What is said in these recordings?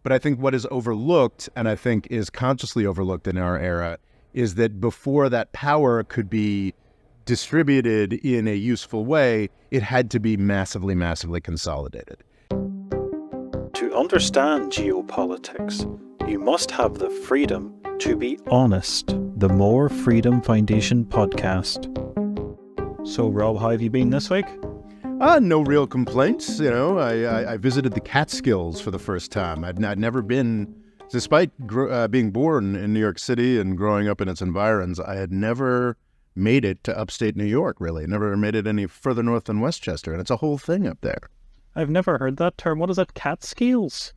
But I think what is overlooked, and I think is consciously overlooked in our era, is that before that power could be distributed in a useful way, it had to be massively, massively consolidated. To understand geopolitics, you must have the freedom to be honest. The More Freedom Foundation podcast. So, Rob, how have you been this week? No real complaints. I visited the Catskills for the first time. I'd never been, despite being born in New York City and growing up in its environs, I had never made it to upstate New York, really. Never made it any further north than Westchester, and it's a whole thing up there. I've never heard that term. What is it? Catskills?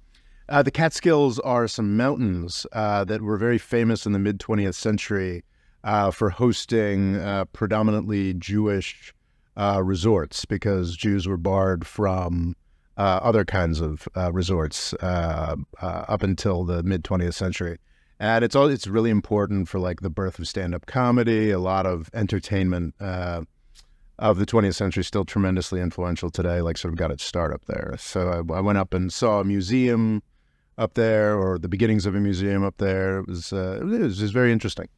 The Catskills are some mountains that were very famous in the mid-20th century for hosting predominantly Jewish resorts, because Jews were barred from other kinds of resorts up until the mid-20th century. And it's really important for like the birth of stand-up comedy. A lot of entertainment of the 20th century, still tremendously influential today, like sort of got its start up there. So I went up and saw a museum up there, or the beginnings of a museum up there. It was just very interesting.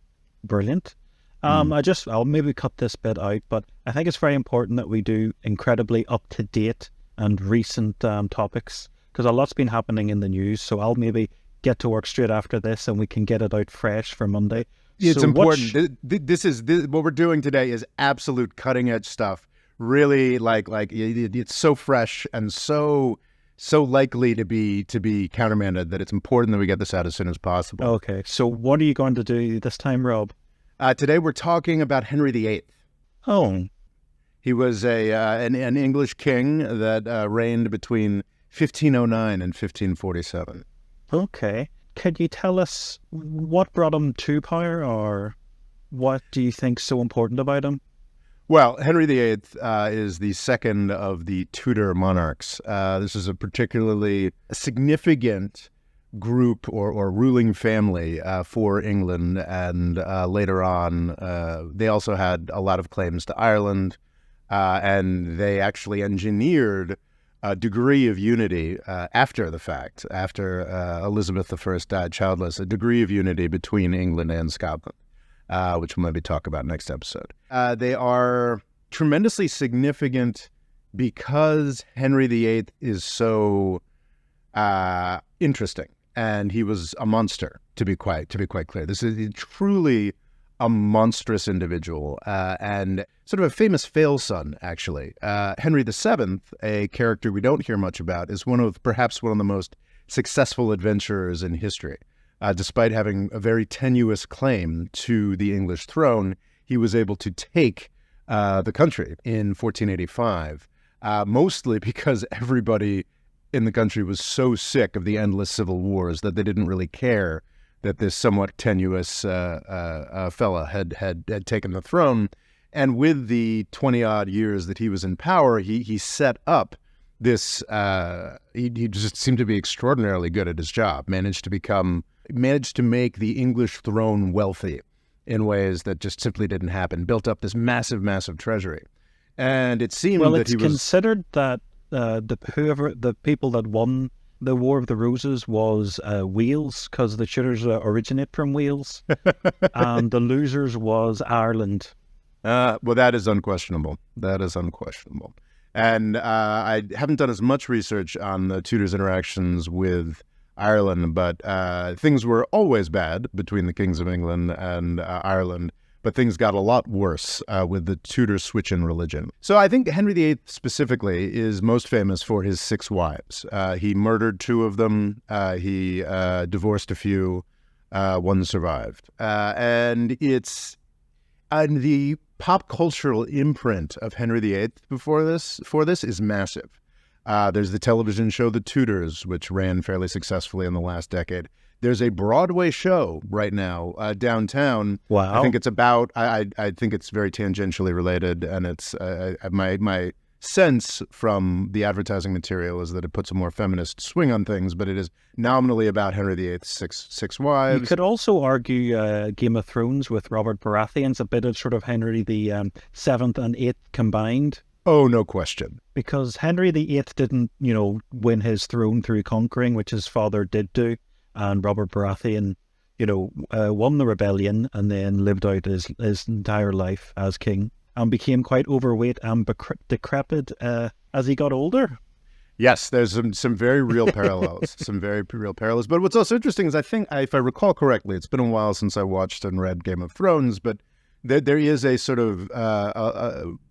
Brilliant. I'll maybe cut this bit out, but I think it's very important that we do incredibly up-to-date and recent topics, because a lot's been happening in the news. So I'll maybe get to work straight after this and we can get it out fresh for Monday. It's important. This what we're doing today is absolute cutting edge stuff. Really, it's so fresh and so likely to be countermanded that it's important that we get this out as soon as possible. Okay, so what are you going to do this time, Rob? Today we're talking about Henry VIII. Oh, he was an English king that reigned between 1509 and 1547. Okay. Could you tell us what brought him to power, or what do you think's so important about him? Well, Henry VIII is the second of the Tudor monarchs. This is a particularly significant group or ruling family for England, and later on they also had a lot of claims to Ireland, and they actually engineered a degree of unity after the fact, after Elizabeth I died childless, a degree of unity between England and Scotland, which we'll maybe talk about next episode. They are tremendously significant because Henry VIII is so interesting, and he was a monster, to be quite clear. This is truly a monstrous individual, and sort of a famous fail son, actually. Henry VII, a character we don't hear much about, is perhaps one of the most successful adventurers in history. Despite having a very tenuous claim to the English throne, he was able to take the country in 1485, mostly because everybody in the country was so sick of the endless civil wars that they didn't really care that this somewhat tenuous fella had taken the throne. And with the 20-odd years that he was in power, he set up this, he just seemed to be extraordinarily good at his job, managed to make the English throne wealthy in ways that just simply didn't happen, built up this massive, massive treasury. And it seemed that he was... considered that the people that won the War of the Roses was Wales, because the Tudors originate from Wales, and the losers was Ireland. Well, that is unquestionable. And I haven't done as much research on the Tudors' interactions with Ireland, but things were always bad between the kings of England and Ireland. But things got a lot worse with the Tudor switch in religion. So I think Henry VIII specifically is most famous for his 6 wives. He murdered 2 of them. He divorced a few. One survived. And the pop cultural imprint of Henry VIII for this is massive. There's the television show The Tudors, which ran fairly successfully in the last decade. There's a Broadway show right now downtown. Wow. I think it's about, I think it's very tangentially related, and it's my sense from the advertising material is that it puts a more feminist swing on things, but it is nominally about Henry VIII's six wives. You could also argue Game of Thrones with Robert Baratheon's a bit of sort of Henry the 7th and 8th combined. Oh, no question. Because Henry VIII didn't, win his throne through conquering, which his father did do, and Robert Baratheon, won the rebellion and then lived out his entire life as king and became quite overweight and decrepit as he got older. Yes, there's some very real parallels, some very real parallels. But what's also interesting is I think, if I recall correctly, it's been a while since I watched and read Game of Thrones, but there is a sort of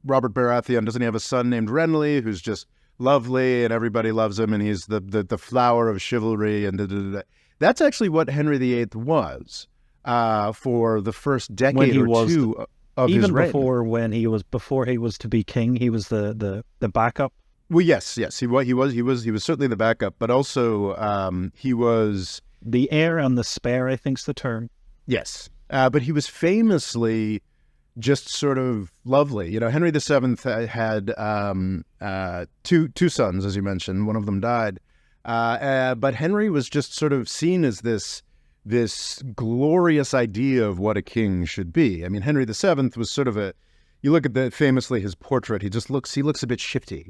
Robert Baratheon, doesn't he have a son named Renly who's just lovely and everybody loves him and he's the flower of chivalry and That's actually what Henry VIII was for the first decade or two of his reign. Even before he was to be king, he was the backup. Well, yes, he was certainly the backup, but also he was the heir and the spare, I think's the term. Yes, but he was famously just sort of lovely. Henry VII had two sons, as you mentioned. One of them died, but Henry was just sort of seen as this glorious idea of what a king should be. I mean, Henry VII was sort of you look at famously his portrait, he looks a bit shifty,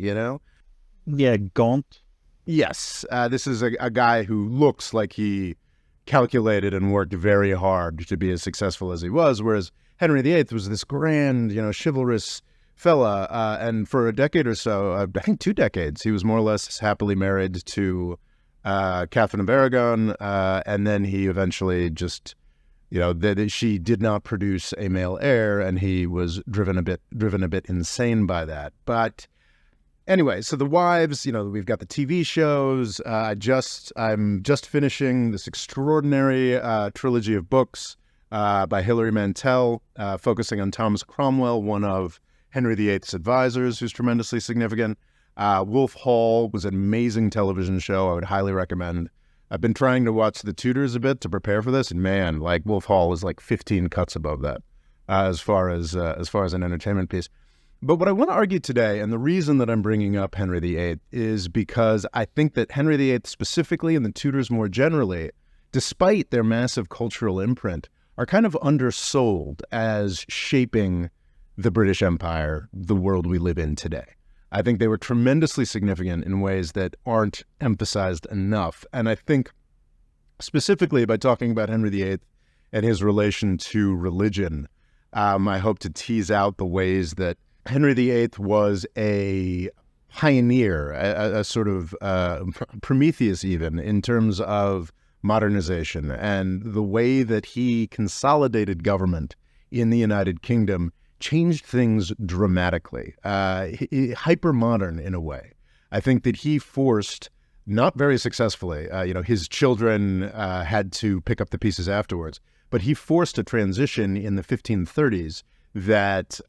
Yeah, gaunt. Yes, this is a guy who looks like he calculated and worked very hard to be as successful as he was, whereas Henry VIII was this grand, chivalrous fella, and for a decade or so, I think 2 decades, he was more or less happily married to Catherine of Aragon, and then he eventually just, she did not produce a male heir, and he was driven a bit insane by that. But anyway, so the wives, we've got the TV shows. I'm just finishing this extraordinary trilogy of books by Hilary Mantel, focusing on Thomas Cromwell, one of Henry VIII's advisors, who's tremendously significant. Wolf Hall was an amazing television show I would highly recommend. I've been trying to watch The Tudors a bit to prepare for this, and man, like Wolf Hall is like 15 cuts above that as far as an entertainment piece. But what I want to argue today, and the reason that I'm bringing up Henry VIII, is because I think that Henry VIII specifically and the Tudors more generally, despite their massive cultural imprint, are kind of undersold as shaping the British Empire, the world we live in today. I think they were tremendously significant in ways that aren't emphasized enough. And I think specifically by talking about Henry VIII and his relation to religion, I hope to tease out the ways that Henry VIII was a pioneer, a sort of Prometheus even, in terms of modernization and the way that he consolidated government in the United Kingdom changed things dramatically, hyper-modern in a way. I think that he forced, not very successfully, his children had to pick up the pieces afterwards, but he forced a transition in the 1530s that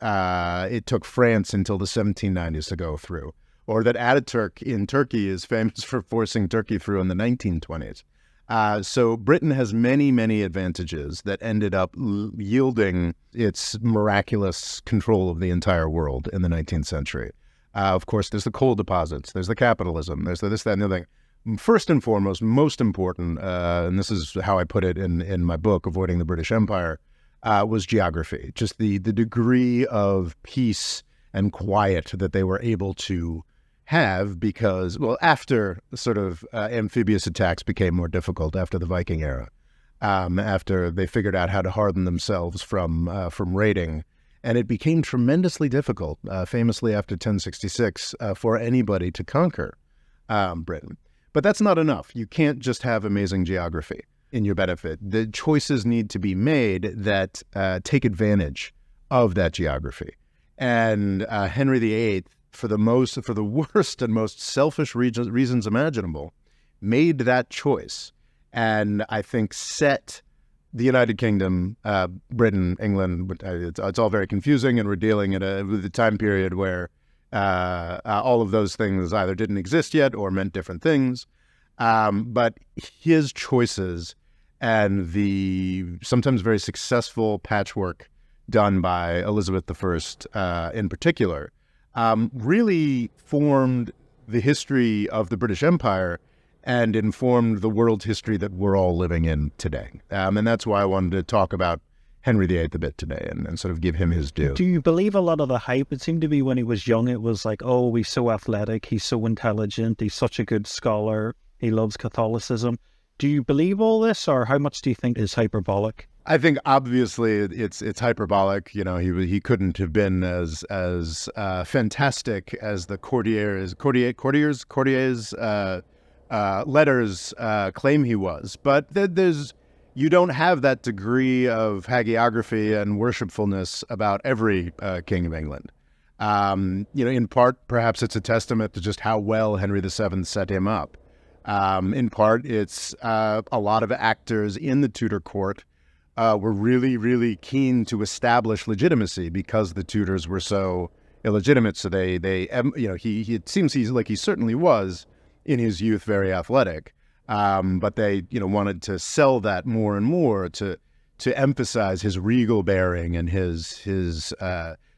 it took France until the 1790s to go through, or that Ataturk in Turkey is famous for forcing Turkey through in the 1920s. So Britain has many, many advantages that ended up yielding its miraculous control of the entire world in the 19th century. Of course, there's the coal deposits, there's the capitalism, there's the this, that, and the other thing. First and foremost, most important, and this is how I put it in my book, Avoiding the British Empire, was geography, just the degree of peace and quiet that they were able to have because, well, after the sort of amphibious attacks became more difficult after the Viking era, after they figured out how to harden themselves from raiding, and it became tremendously difficult, famously after 1066, for anybody to conquer Britain. But that's not enough. You can't just have amazing geography in your benefit. The choices need to be made that take advantage of that geography. And Henry VIII, for the worst and most selfish reasons imaginable, made that choice, and I think set the United Kingdom, Britain, England. It's all very confusing, and we're dealing with a time period where all of those things either didn't exist yet or meant different things. But his choices and the sometimes very successful patchwork done by Elizabeth I in particular really formed the history of the British Empire and informed the world history that we're all living in today. And that's why I wanted to talk about Henry VIII a bit today and sort of give him his due. Do you believe a lot of the hype? It seemed to be when he was young, it was like, oh, he's so athletic, he's so intelligent, he's such a good scholar, he loves Catholicism. Do you believe all this, or how much do you think is hyperbolic? I think obviously it's hyperbolic. You know, he couldn't have been as fantastic as the courtiers letters claim he was. But you don't have that degree of hagiography and worshipfulness about every king of England. You know, in part, perhaps it's a testament to just how well Henry VII set him up. In part, it's a lot of actors in the Tudor court were really, really keen to establish legitimacy because the Tudors were so illegitimate. So they you know, it seems he certainly was in his youth very athletic, but they, you know, wanted to sell that more and more to emphasize his regal bearing and his.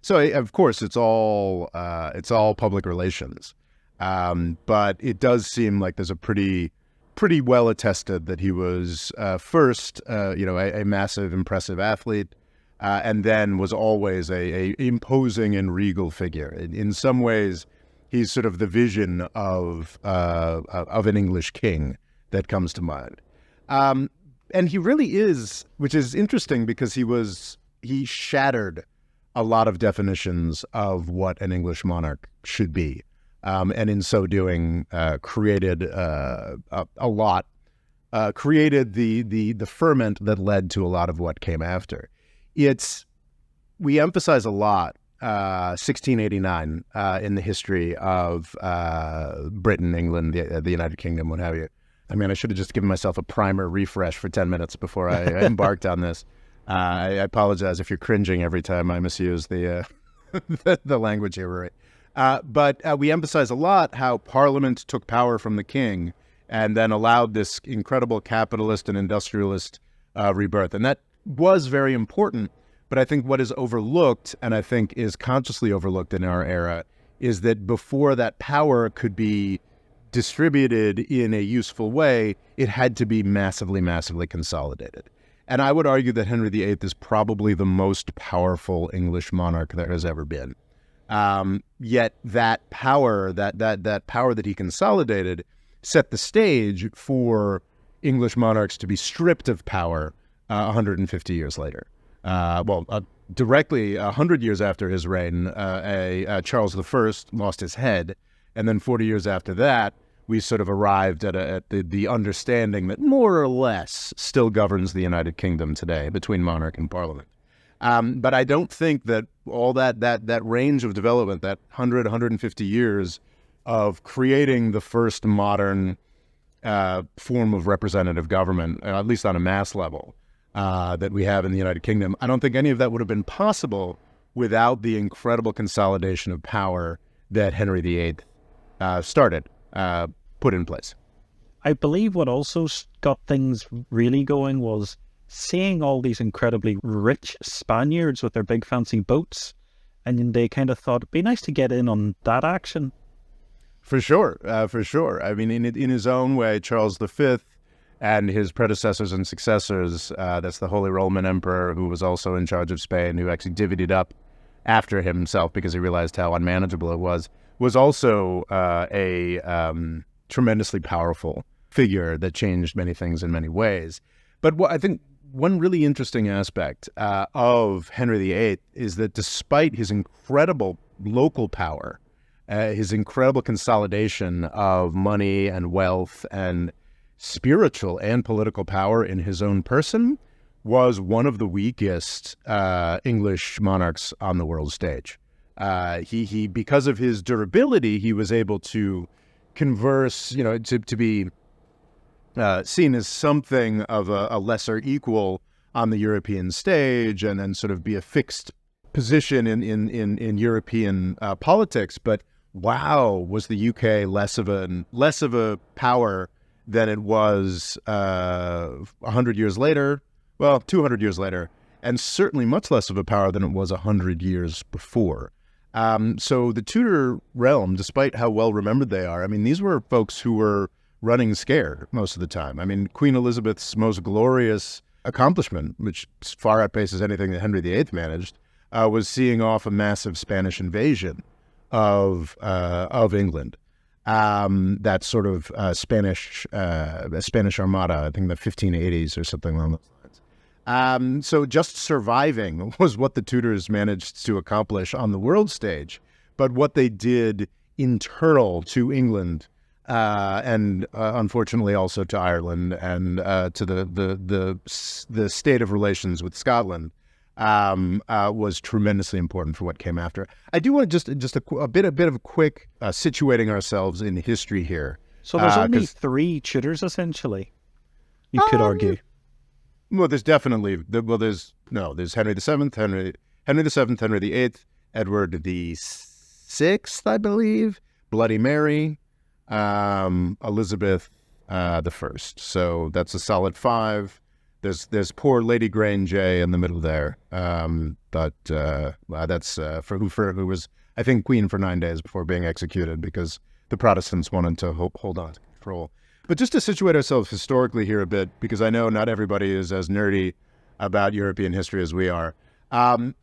So of course it's all public relations. But it does seem like there's a pretty well attested that he was first, you know, a massive, impressive athlete, and then was always a imposing and regal figure. In some ways, he's sort of the vision of an English king that comes to mind. And he really is, which is interesting because he shattered a lot of definitions of what an English monarch should be. And in so doing, created created the ferment that led to a lot of what came after. We emphasize a lot 1689 in the history of Britain, England, the United Kingdom, what have you. I mean, I should have just given myself a primer refresh for 10 minutes before I embarked on this. I apologize if you're cringing every time I misuse the the language here, right? But we emphasize a lot how Parliament took power from the king and then allowed this incredible capitalist and industrialist rebirth. And that was very important. But I think what is overlooked, and I think is consciously overlooked in our era, is that before that power could be distributed in a useful way, it had to be massively, massively consolidated. And I would argue that Henry VIII is probably the most powerful English monarch there has ever been. Yet that power, that power that he consolidated, set the stage for English monarchs to be stripped of power 150 years later. Directly 100 years after his reign, Charles I lost his head, and then 40 years after that, we sort of arrived at the understanding that more or less still governs the United Kingdom today between monarch and parliament. But I don't think that all that range of development, that 100, 150 years of creating the first modern form of representative government, at least on a mass level, that we have in the United Kingdom, I don't think any of that would have been possible without the incredible consolidation of power that Henry VIII put in place. I believe what also got things really going was seeing all these incredibly rich Spaniards with their big fancy boats, and they kind of thought it'd be nice to get in on that action. For sure. I mean, in his own way, Charles V and his predecessors and successors, that's the Holy Roman Emperor, who was also in charge of Spain, who actually divvied up after himself because he realized how unmanageable it was also a tremendously powerful figure that changed many things in many ways. But what I think one really interesting aspect of Henry VIII is that despite his incredible local power, his incredible consolidation of money and wealth and spiritual and political power in his own person, was one of the weakest English monarchs on the world stage. He because of his durability, he was able to converse, to be seen as something of a lesser equal on the European stage, and then sort of be a fixed position in European politics. But wow, was the UK less of a power than it was 100 years later? Well, 200 years later, and certainly much less of a power than it was 100 years before. So the Tudor realm, despite how well remembered they are, I mean, these were folks who were running scared most of the time. I mean, Queen Elizabeth's most glorious accomplishment, which far outpaces anything that Henry VIII managed, was seeing off a massive Spanish invasion of England. That sort of Spanish Armada, I think the 1580s or something along those lines. So just surviving was what the Tudors managed to accomplish on the world stage, but what they did internal to England, and unfortunately also to Ireland and to the state of relations with Scotland, was tremendously important for what came after. I do want to just a bit of a quick situating ourselves in history here. So there's only 3 Tudors, essentially, you could argue. Well, there's definitely there's Henry VII, Henry VIII, Edward VI, I believe, Bloody Mary, Elizabeth the First. So that's a solid 5. There's poor Lady Grange in the middle there, but that's who was, I think, queen for 9 days before being executed because the Protestants wanted to hold on to control. But just to situate ourselves historically here a bit, because I know not everybody is as nerdy about European history as we are. The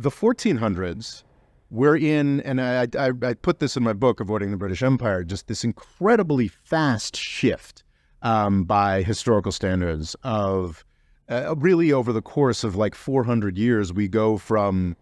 1400s, we're in, and I put this in my book, Avoiding the British Empire, just this incredibly fast shift by historical standards of really over the course of like 400 years, we go from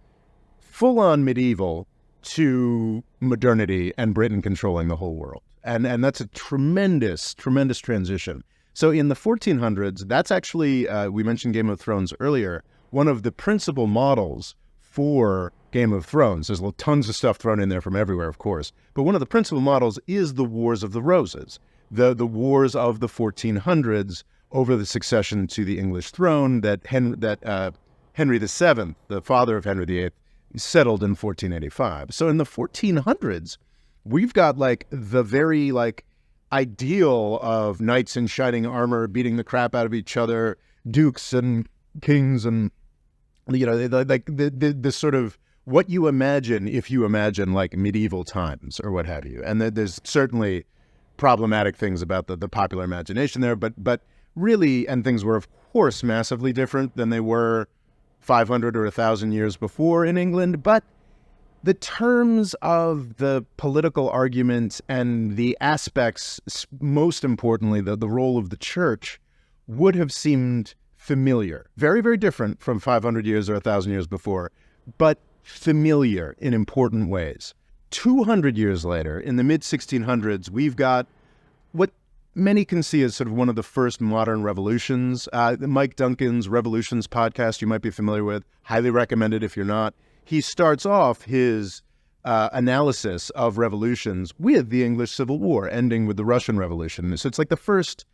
full-on medieval to modernity and Britain controlling the whole world. And that's a tremendous, tremendous transition. So in the 1400s, that's actually, we mentioned Game of Thrones earlier, one of the principal models for Game of Thrones. There's tons of stuff thrown in there from everywhere, of course. But one of the principal models is the Wars of the Roses, the wars of the 1400s over the succession to the English throne that Henry VII, the father of Henry VIII, settled in 1485. So in the 1400s, we've got like the very like ideal of knights in shining armor beating the crap out of each other, dukes and kings, and like the sort of what you imagine if you imagine like medieval times or what have you. And there's certainly problematic things about the popular imagination there, but really, and things were of course massively different than they were 500 or 1,000 years before in England, but the terms of the political argument and the aspects, most importantly, the role of the church, would have seemed familiar. Very, very different from 500 years or 1,000 years before, but familiar in important ways. 200 years later, in the mid-1600s, we've got what many can see as sort of one of the first modern revolutions. Mike Duncan's Revolutions podcast, you might be familiar with. Highly recommended if you're not. He starts off his analysis of revolutions with the English Civil War, ending with the Russian Revolution. So it's like the first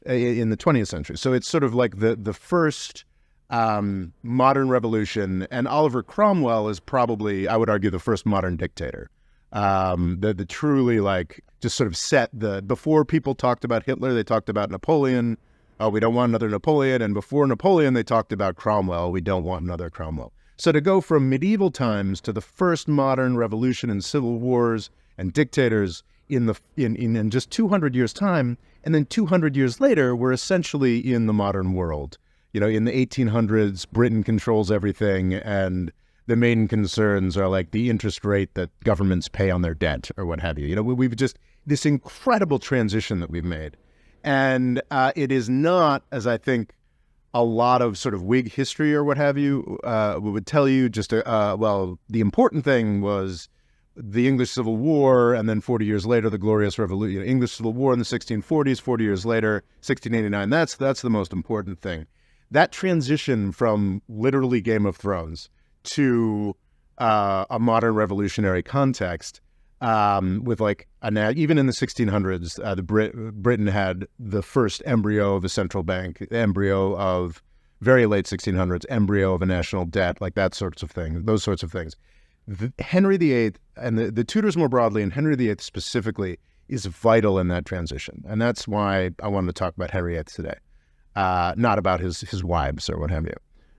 in the 20th century. So it's sort of like the first modern revolution. And Oliver Cromwell is probably, I would argue, the first modern dictator. The truly like just sort of set before people talked about Hitler, they talked about Napoleon. Oh, we don't want another Napoleon. And before Napoleon, they talked about Cromwell. We don't want another Cromwell. So to go from medieval times to the first modern revolution and civil wars and dictators in just 200 years' time, and then 200 years later, we're essentially in the modern world. In the 1800s, Britain controls everything, and the main concerns are like the interest rate that governments pay on their debt or what have you. We've just this incredible transition that we've made. And it is not, as I think a lot of sort of Whig history or what have you would tell you, just, the important thing was the English Civil War, and then 40 years later, the Glorious Revolution. English Civil War in the 1640s, 40 years later, 1689, that's the most important thing. That transition from literally Game of Thrones to a modern revolutionary context, with like even in the 1600s, Britain had the first embryo of a central bank, embryo of very late 1600s, embryo of a national debt, like those sorts of things. Henry VIII and the Tudors more broadly, and Henry VIII specifically, is vital in that transition, and that's why I wanted to talk about Henry VIII today, not about his wives or what have you.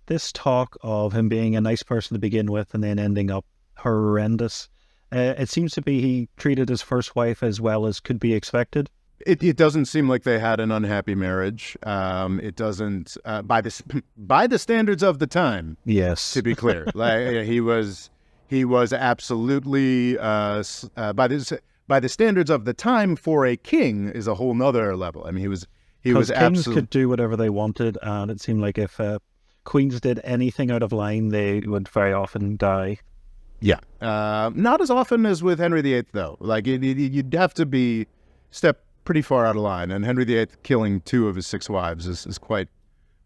This talk of him being a nice person to begin with and then ending up horrendous, it seems to be he treated his first wife as well as could be expected. It doesn't seem like they had an unhappy marriage. It doesn't, by the standards of the time. Yes. To be clear, like he was absolutely by the standards of the time for a king is a whole nother level. I mean, he was Kings absolutely could do whatever they wanted, and it seemed like if queens did anything out of line, they would very often die. Yeah, not as often as with Henry VIII, though. Like you'd have to step pretty far out of line, and Henry VIII killing 2 of his 6 wives is quite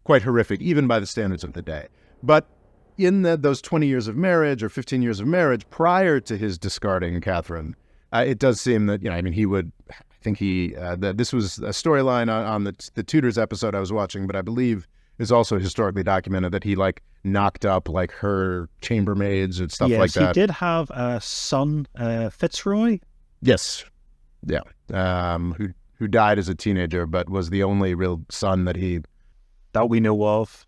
horrific, even by the standards of the day. But in those 20 years of marriage or 15 years of marriage prior to his discarding Catherine, it does seem that, I mean, this was a storyline on the Tudors episode I was watching, but I believe is also historically documented that he like knocked up like her chambermaids and stuff like that. Yes, he did have a son, Fitzroy. Yes, yeah, who died as a teenager, but was the only real son that we know of.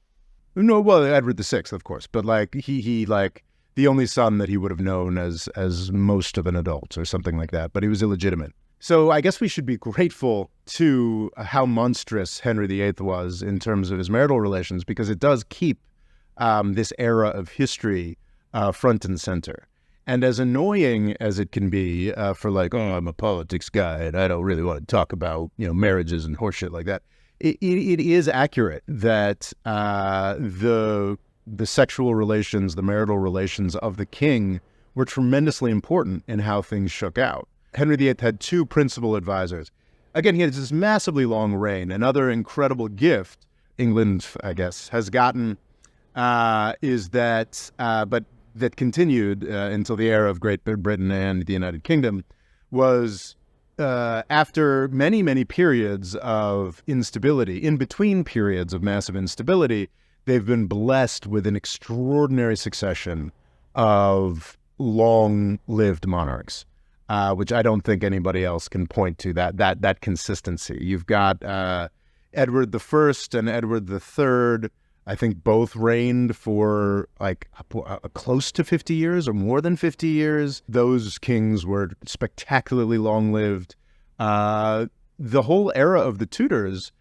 No, well, Edward VI, of course, but like he like the only son that he would have known as most of an adult or something like that. But he was illegitimate. So I guess we should be grateful to how monstrous Henry VIII was in terms of his marital relations, because it does keep this era of history front and center. And as annoying as it can be for like, oh, I'm a politics guy and I don't really want to talk about, marriages and horseshit like that, it is accurate that the sexual relations, the marital relations of the king were tremendously important in how things shook out. Henry VIII had 2 principal advisors. Again, he has this massively long reign. Another incredible gift England, I guess, has gotten is that, but that continued until the era of Great Britain and the United Kingdom, was after many, many periods of instability, in between periods of massive instability, they've been blessed with an extraordinary succession of long-lived monarchs. Which I don't think anybody else can point to that consistency. You've got Edward I and Edward III. I think both reigned for like close to 50 years or more than 50 years. Those kings were spectacularly long-lived. The whole era of the Tudors,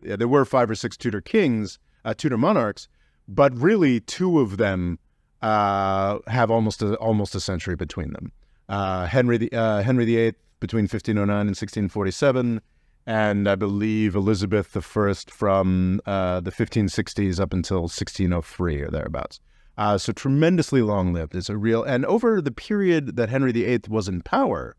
there were 5 or 6 Tudor kings, Tudor monarchs, but really 2 of them have almost a century between them. Henry VIII between 1509 and 1647, and I believe Elizabeth I from the 1560s up until 1603 or thereabouts. So tremendously long-lived. It's a real, and over the period that Henry VIII was in power,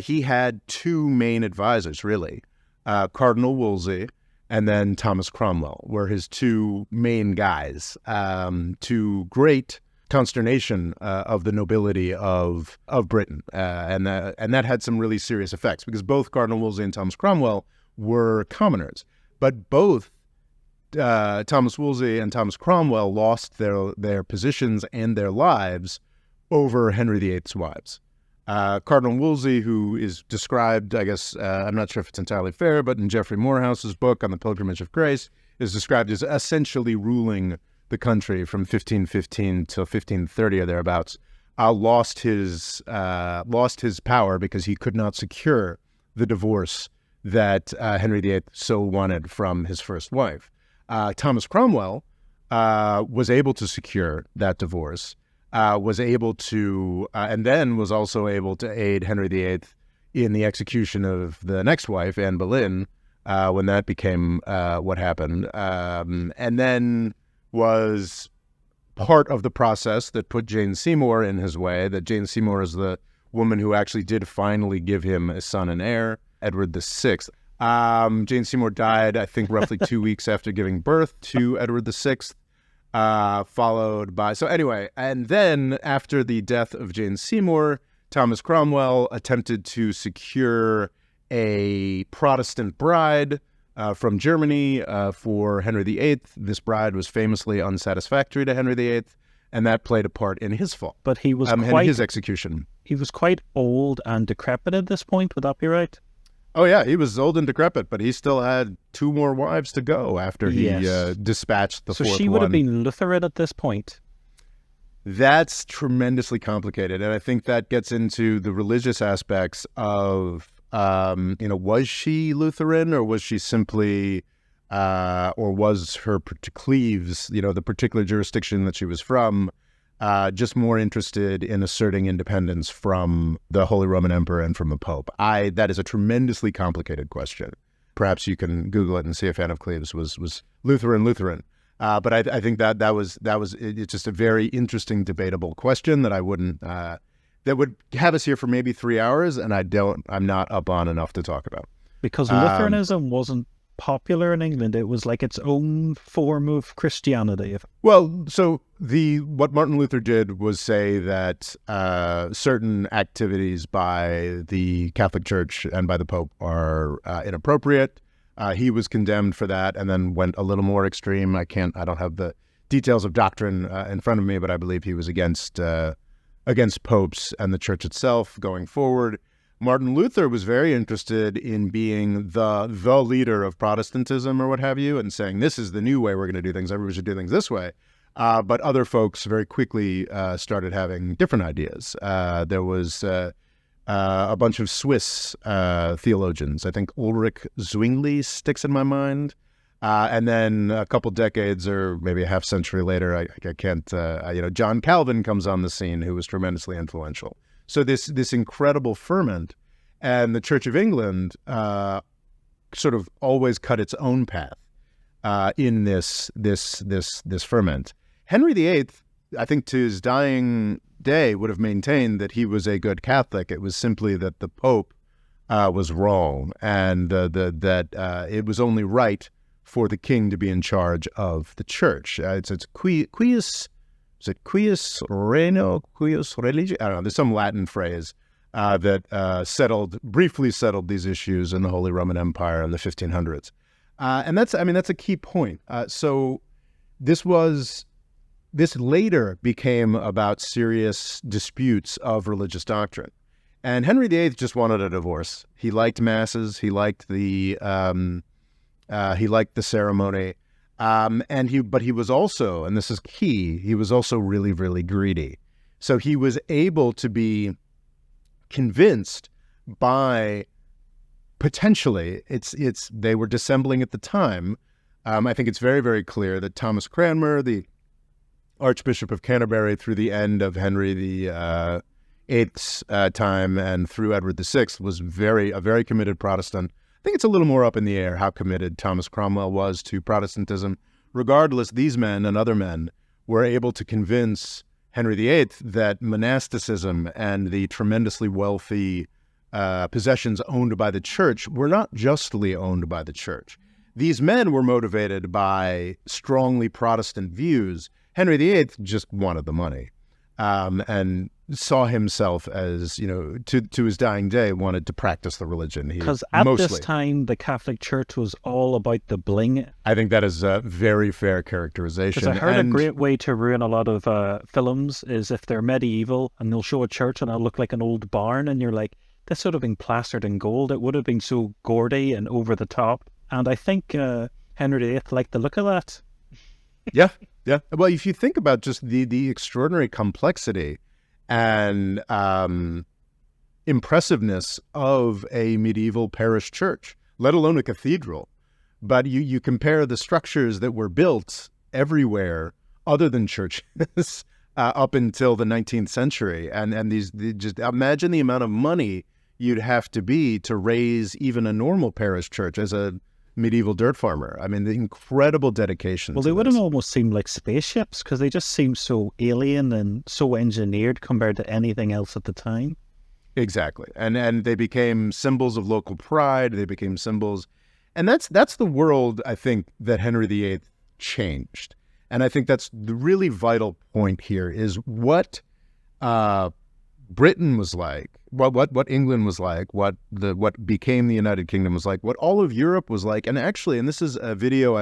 he had 2 main advisors, really. Cardinal Wolsey and then Thomas Cromwell were his 2 main guys, to great consternation of the nobility of Britain, and that had some really serious effects, because both Cardinal Wolsey and Thomas Cromwell were commoners, but both Thomas Wolsey and Thomas Cromwell lost their positions and their lives over Henry VIII's wives. Cardinal Wolsey, who is described, I guess, I'm not sure if it's entirely fair, but in Geoffrey Morehouse's book on the Pilgrimage of Grace, is described as essentially ruling the country from 1515 till 1530 or thereabouts, lost his power because he could not secure the divorce that Henry VIII so wanted from his first wife. Thomas Cromwell was able to secure that divorce, was able to, and then was also able to aid Henry VIII in the execution of the next wife, Anne Boleyn, when that became what happened, and then was part of the process that put Jane Seymour in his way. That Jane Seymour is the woman who actually did finally give him a son and heir, Edward VI. Jane Seymour died, I think, roughly 2 weeks after giving birth to Edward VI, followed by... So anyway, and then after the death of Jane Seymour, Thomas Cromwell attempted to secure a Protestant bride from Germany for Henry VIII. This bride was famously unsatisfactory to Henry VIII, and that played a part in his fall. But he was in his execution. He was quite old and decrepit at this point. Would that be right? Oh yeah, he was old and decrepit, but he still had 2 more wives to go after he dispatched the fourth one. So she would have been Lutheran at this point. That's tremendously complicated, and I think that gets into the religious aspects of Was she Lutheran, or was she simply, or was her Cleves, the particular jurisdiction that she was from, just more interested in asserting independence from the Holy Roman Emperor and from the Pope? That is a tremendously complicated question. Perhaps you can Google it and see if Anne of Cleves was Lutheran. But I think that was it's just a very interesting, debatable question that I wouldn't that would have us here for maybe 3 hours, and I'm not up on enough to talk about. Because Lutheranism wasn't popular in England. It was like its own form of Christianity. Well, so what Martin Luther did was say that certain activities by the Catholic Church and by the Pope are inappropriate. He was condemned for that, and then went a little more extreme. I don't have the details of doctrine in front of me, but I believe he was against popes and the church itself going forward. Martin Luther was very interested in being the leader of Protestantism, or what have you, and saying, this is the new way we're going to do things. Everybody should do things this way. But other folks very quickly started having different ideas. There was a bunch of Swiss theologians. I think Ulrich Zwingli sticks in my mind. And then a couple decades, or maybe a half century later, I can't, John Calvin comes on the scene, who was tremendously influential. So this incredible ferment, and the Church of England sort of always cut its own path in this ferment. Henry VIII, I think to his dying day, would have maintained that he was a good Catholic. It was simply that the Pope was wrong, and that it was only right for the king to be in charge of the church. It's cuius. Is it cuius reino, cuius religi? I don't know. There's some Latin phrase that briefly settled these issues in the Holy Roman Empire in the 1500s, and that's a key point. So this later became about serious disputes of religious doctrine, and Henry VIII just wanted a divorce. He liked masses. He liked the ceremony. But he was also, and this is key, he was also really, really greedy. So he was able to be convinced by, potentially, they were dissembling at the time. I think it's very, very clear that Thomas Cranmer, the Archbishop of Canterbury, through the end of Henry VIII's time and through Edward VI, was a very committed Protestant. I think it's a little more up in the air how committed Thomas Cromwell was to Protestantism. Regardless, these men and other men were able to convince Henry VIII that monasticism and the tremendously wealthy possessions owned by the church were not justly owned by the church. These men were motivated by strongly Protestant views. Henry VIII just wanted the money, and saw himself as, to his dying day, wanted to practice the religion. Because at this time, the Catholic Church was all about the bling. I think that is a very fair characterization. Because I heard a great way to ruin a lot of films is if they're medieval and they'll show a church and it'll look like an old barn, and you're like, this would have been plastered in gold. It would have been so gaudy and over the top. And I think Henry VIII liked the look of that. Yeah. Well, if you think about just the extraordinary complexity and impressiveness of a medieval parish church, let alone a cathedral, but you compare the structures that were built everywhere other than churches up until the 19th century, and just imagine the amount of money you'd have to be to raise even a normal parish church as a medieval dirt farmer. I mean, the incredible dedication. Well, they would have almost seemed like spaceships, because they just seemed so alien and so engineered compared to anything else at the time. Exactly. And they became symbols of local pride. They became symbols. And that's the world, I think, that Henry VIII changed. And I think that's the really vital point here, is what Britain was like, what England was like, what became the United Kingdom was like, what all of Europe was like. And actually, and this is a video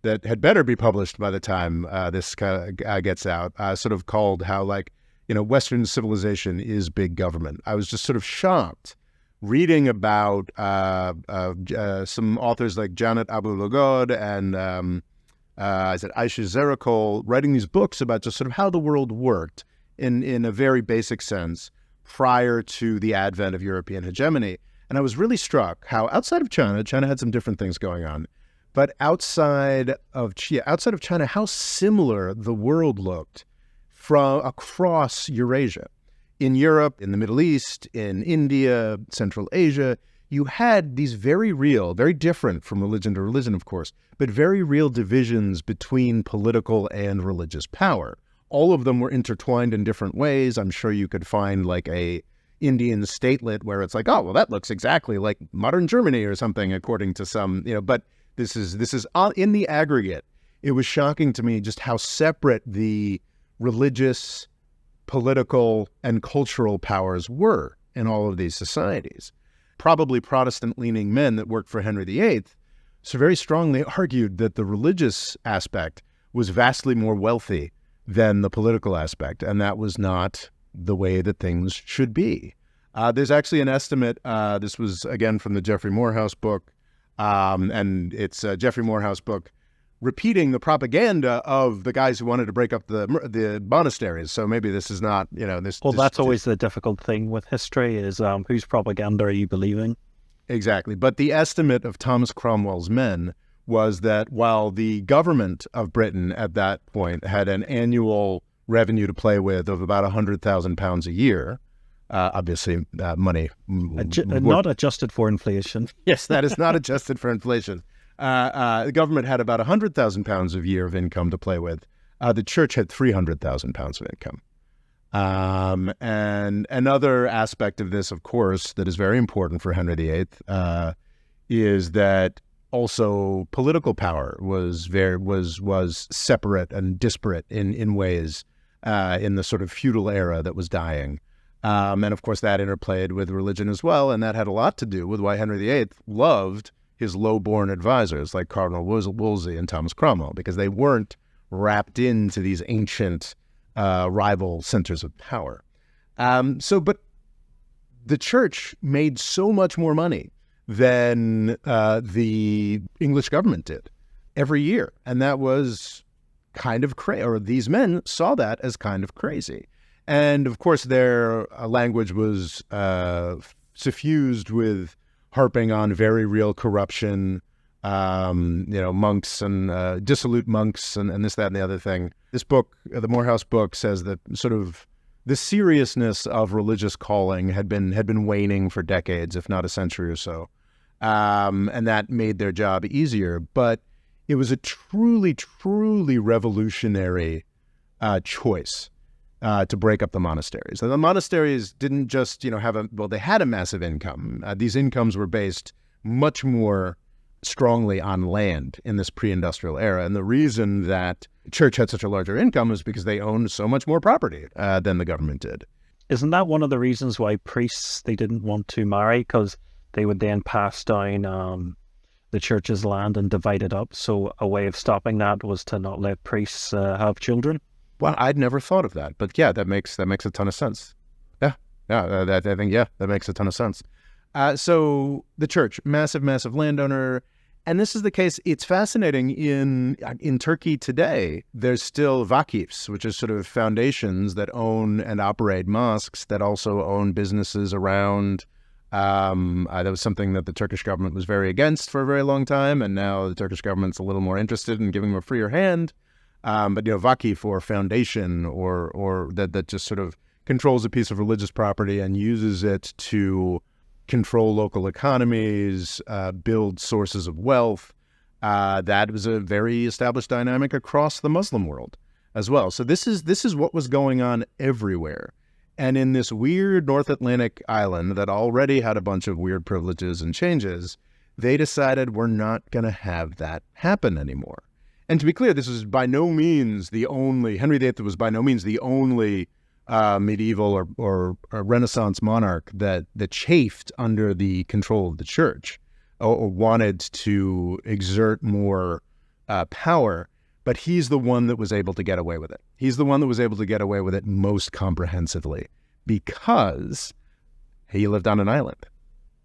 that had better be published by the time this gets out, sort of called how, Western civilization is big government. I was just sort of shocked reading about some authors like Janet Abu-Lughod and Aisha Zerakol writing these books about just sort of how the world worked in a very basic sense prior to the advent of European hegemony. And I was really struck how outside of China, China had some different things going on, but outside of China, how similar the world looked from across Eurasia. In Europe, in the Middle East, in India, Central Asia, you had these very real, very different from religion to religion, of course, but very real divisions between political and religious power. All of them were intertwined in different ways. I'm sure you could find like a Indian statelet where it's like, oh, well, that looks exactly like modern Germany or something, according to some, but this is in the aggregate. It was shocking to me just how separate the religious, political, and cultural powers were in all of these societies. Probably Protestant-leaning men that worked for Henry VIII so very strongly argued that the religious aspect was vastly more wealthy than the political aspect, and that was not the way that things should be. There's actually an estimate, this was again from the Geoffrey Morehouse book, and it's a Geoffrey Morehouse book repeating the propaganda of the guys who wanted to break up the monasteries. So maybe this is not, this... Well, that's always the difficult thing with history is whose propaganda are you believing? Exactly. But the estimate of Thomas Cromwell's men was that while the government of Britain at that point had an annual revenue to play with of about £100,000 a year, obviously money... not adjusted for inflation. Yes, that is not adjusted for inflation. The government had about £100,000 a year of income to play with. The church had £300,000 of income. And another aspect of this, of course, that is very important for Henry VIII is that also political power was separate and disparate in ways in the sort of feudal era that was dying. And of course, that interplayed with religion as well, and that had a lot to do with why Henry VIII loved his low-born advisors like Cardinal Wolsey and Thomas Cromwell, because they weren't wrapped into these ancient rival centers of power. But the church made so much more money than the English government did every year. And that was kind of crazy, or these men saw that as kind of crazy. And of course, their language was suffused with harping on very real corruption, monks and dissolute monks and this, that, and the other thing. This book, the Morehouse book, says that sort of the seriousnly of religious calling had been waning for decades, if not a century or so, and that made their job easier. But it was a truly, truly revolutionary choice to break up the monasteries. And the monasteries didn't just, they had a massive income. These incomes were based much more strongly on land in this pre-industrial era. And the reason that the church had such a larger income is because they owned so much more property than the government did. Isn't that one of the reasons why priests, they didn't want to marry? Because they would then pass down the church's land and divide it up. So a way of stopping that was to not let priests have children. Well, I'd never thought of that, but yeah, that makes a ton of sense. I think that makes a ton of sense. So the church, massive landowner, and this is the case. It's fascinating in Turkey today. There's still vakifs, which is sort of foundations that own and operate mosques that also own businesses around. That was something that the Turkish government was very against for a very long time, and now the Turkish government's a little more interested in giving them a freer hand. But vakif, or foundation, or that just sort of controls a piece of religious property and uses it to control local economies, build sources of wealth. That was a very established dynamic across the Muslim world as well. So this is what was going on everywhere. And in this weird North Atlantic island that already had a bunch of weird privileges and changes, they decided we're not going to have that happen anymore. And to be clear, this was by no means the only, Henry VIII was by no means the only medieval or Renaissance monarch that chafed under the control of the church or wanted to exert more power, but he's the one that was able to get away with it. He's the one that was able to get away with it most comprehensively because he lived on an island.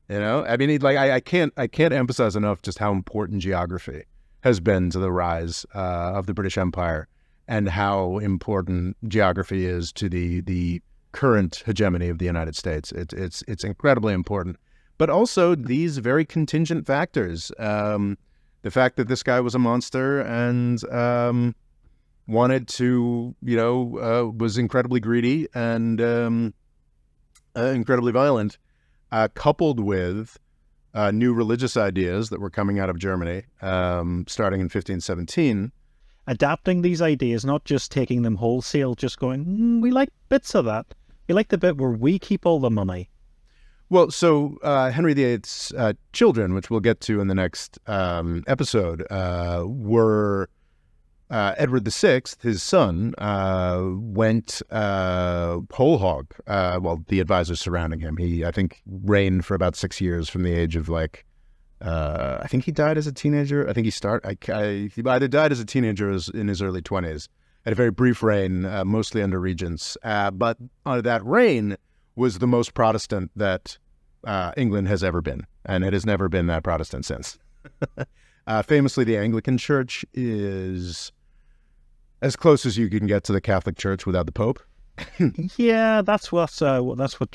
I mean, I can't emphasize enough just how important geography has been to the rise of the British Empire, and how important geography is to the current hegemony of the United States. It's incredibly important. But also these very contingent factors. The fact that this guy was a monster and wanted to, was incredibly greedy and incredibly violent, coupled with new religious ideas that were coming out of Germany, starting in 1517. Adapting these ideas, not just taking them wholesale, just going, we like bits of that. We like the bit where we keep all the money. Well, so Henry VIII's children, which we'll get to in the next episode, were Edward VI, his son, went whole hog. Well, the advisors surrounding him. He, I think, reigned for about 6 years from the age of I think he died as a teenager. I think he either died as a teenager or in his early 20s. Had a very brief reign, mostly under regents. But that reign was the most Protestant that England has ever been, and it has never been that Protestant since. Famously, the Anglican Church is as close as you can get to the Catholic Church without the Pope. Yeah, that's what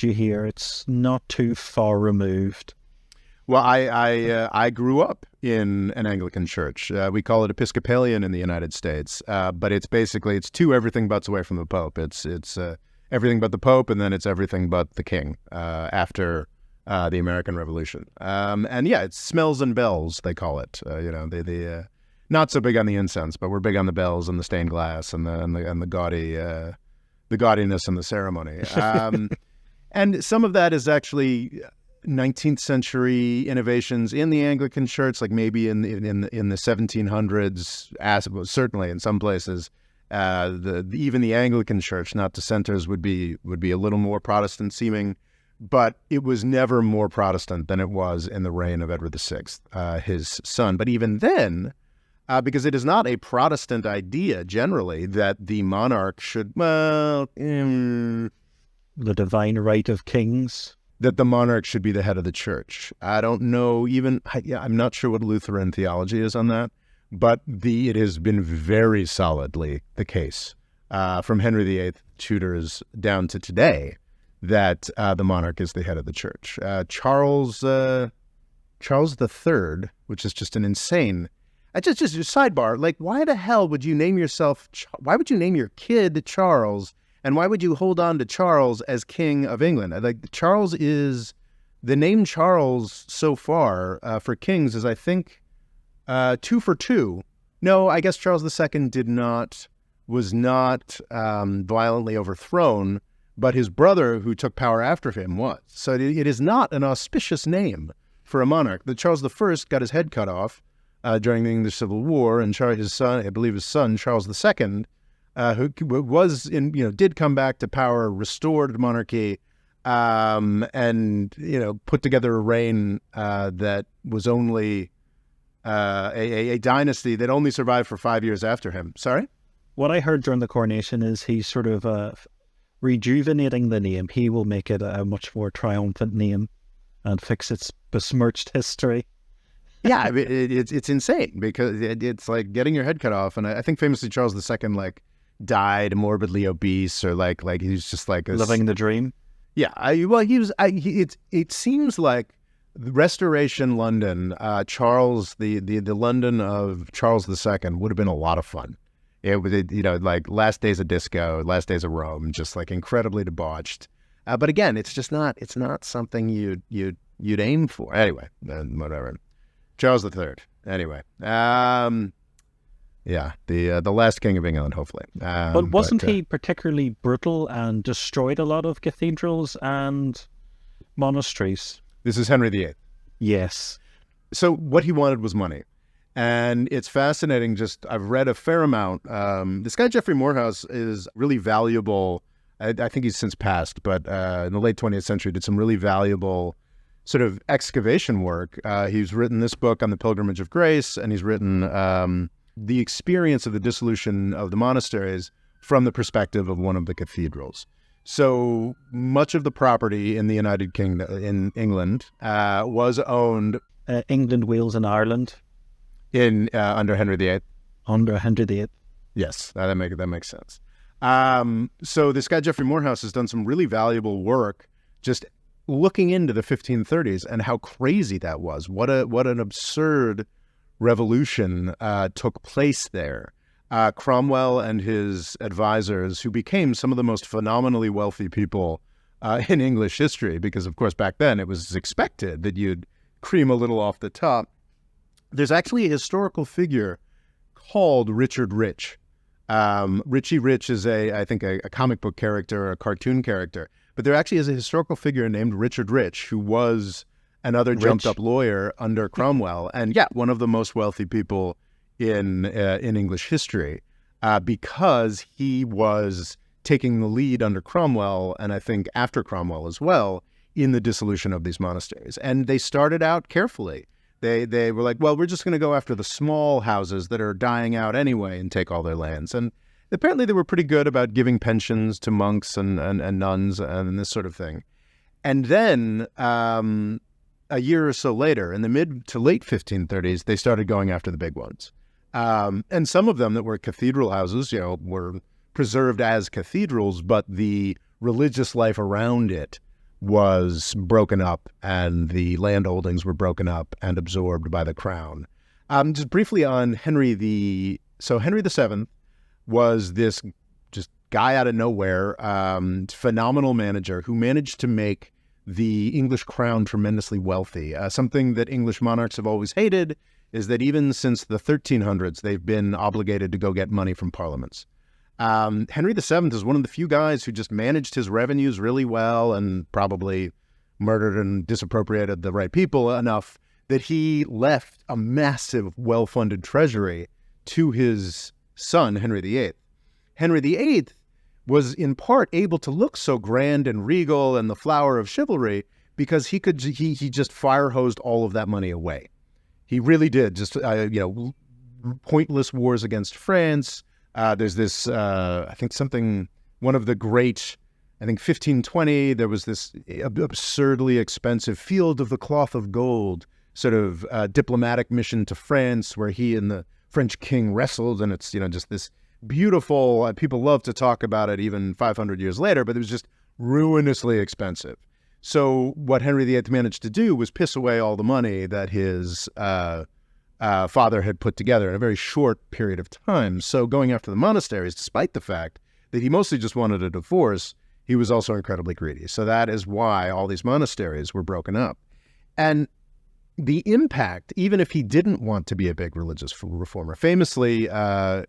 you hear. It's not too far removed. Well, I grew up in an Anglican church. We call it Episcopalian in the United States, but it's basically it's two everything buts away from the Pope. It's everything but the Pope, and then it's everything but the King after the American Revolution. And yeah, it's smells and bells, they call it. They not so big on the incense, but we're big on the bells and the stained glass and the gaudy the gaudiness and the ceremony. And some of that is actually 19th century innovations in the Anglican Church, like maybe in the 1700s, certainly in some places. Even the Anglican Church, not dissenters, would be a little more Protestant seeming, but it was never more Protestant than it was in the reign of Edward VI, his son. But even then, because it is not a Protestant idea generally that the monarch should, the divine right of kings, that the monarch should be the head of the church. I don't know I'm not sure what Lutheran theology is on that. But it has been very solidly the case from Henry VIII Tudors down to today that the monarch is the head of the church. Charles III, which is just an insane. Just a sidebar. Like, why the hell would you name yourself? Why would you name your kid Charles? And why would you hold on to Charles as King of England? Like, Charles is the name Charles so far for kings is, I think, 2 for 2. No, I guess Charles II was not violently overthrown, but his brother who took power after him was. So it is not an auspicious name for a monarch. The Charles I got his head cut off during the English Civil War, and his son, Charles II, who did come back to power, restored monarchy, and put together a reign that was only a dynasty that only survived for 5 years after him. Sorry? What I heard during the coronation is he's sort of rejuvenating the name. He will make it a much more triumphant name and fix its besmirched history. Yeah, it's insane because it's like getting your head cut off. And I think famously Charles II died morbidly obese, or like he's just like living the dream. Yeah, it seems like Restoration London, the London of Charles II would have been a lot of fun. It was, like Last Days of Disco, Last Days of Rome, just like incredibly debauched. But again, it's not something you'd aim for. Anyway, whatever. Charles III. Anyway, the last king of England, hopefully. But wasn't he particularly brutal and destroyed a lot of cathedrals and monasteries? This is Henry VIII. Yes. So what he wanted was money. And it's fascinating. I've read a fair amount. This guy, Geoffrey Morehouse, is really valuable. I think he's since passed, but in the late 20th century did some really valuable sort of excavation work. He's written this book on the Pilgrimage of Grace, and he's written the experience of the dissolution of the monasteries from the perspective of one of the cathedrals. So much of the property in the United Kingdom, in England, was owned... England, Wales, and Ireland. Under Henry VIII. Under Henry VIII. Yes, that makes sense. So this guy, Geoffrey Morehouse, has done some really valuable work just looking into the 1530s and how crazy that was. What an absurd revolution took place there. Cromwell and his advisors, who became some of the most phenomenally wealthy people in English history, because, of course, back then it was expected that you'd cream a little off the top. There's actually a historical figure called Richard Rich. Richie Rich is I think a comic book character, a cartoon character, but there actually is a historical figure named Richard Rich, who was another jumped up lawyer under Cromwell, and one of the most wealthy people in English history, because he was taking the lead under Cromwell, and I think after Cromwell as well, in the dissolution of these monasteries. And they started out carefully. They were like, well, we're just going to go after the small houses that are dying out anyway and take all their lands. And apparently they were pretty good about giving pensions to monks and nuns and this sort of thing. And then a year or so later, in the mid to late 1530s, they started going after the big ones. And some of them that were cathedral houses, were preserved as cathedrals, but the religious life around it was broken up, and the land holdings were broken up and absorbed by the crown. Just briefly on Henry VII was this just guy out of nowhere, phenomenal manager who managed to make the English crown tremendously wealthy. Something that English monarchs have always hated is that even since the 1300s, they've been obligated to go get money from parliaments. Henry VII is one of the few guys who just managed his revenues really well and probably murdered and disappropriated the right people enough that he left a massive, well-funded treasury to his son, Henry VIII. Henry VIII was in part able to look so grand and regal and the flower of chivalry because he just fire-hosed all of that money away. He really did. Just, pointless wars against France. There's this, one of the great, 1520, there was this absurdly expensive Field of the Cloth of Gold sort of diplomatic mission to France where he and the French king wrestled. And it's, just this beautiful, people love to talk about it even 500 years later, but it was just ruinously expensive. So what Henry VIII managed to do was piss away all the money that his father had put together in a very short period of time. So going after the monasteries, despite the fact that he mostly just wanted a divorce, he was also incredibly greedy. So that is why all these monasteries were broken up. And the impact, even if he didn't want to be a big religious reformer, famously in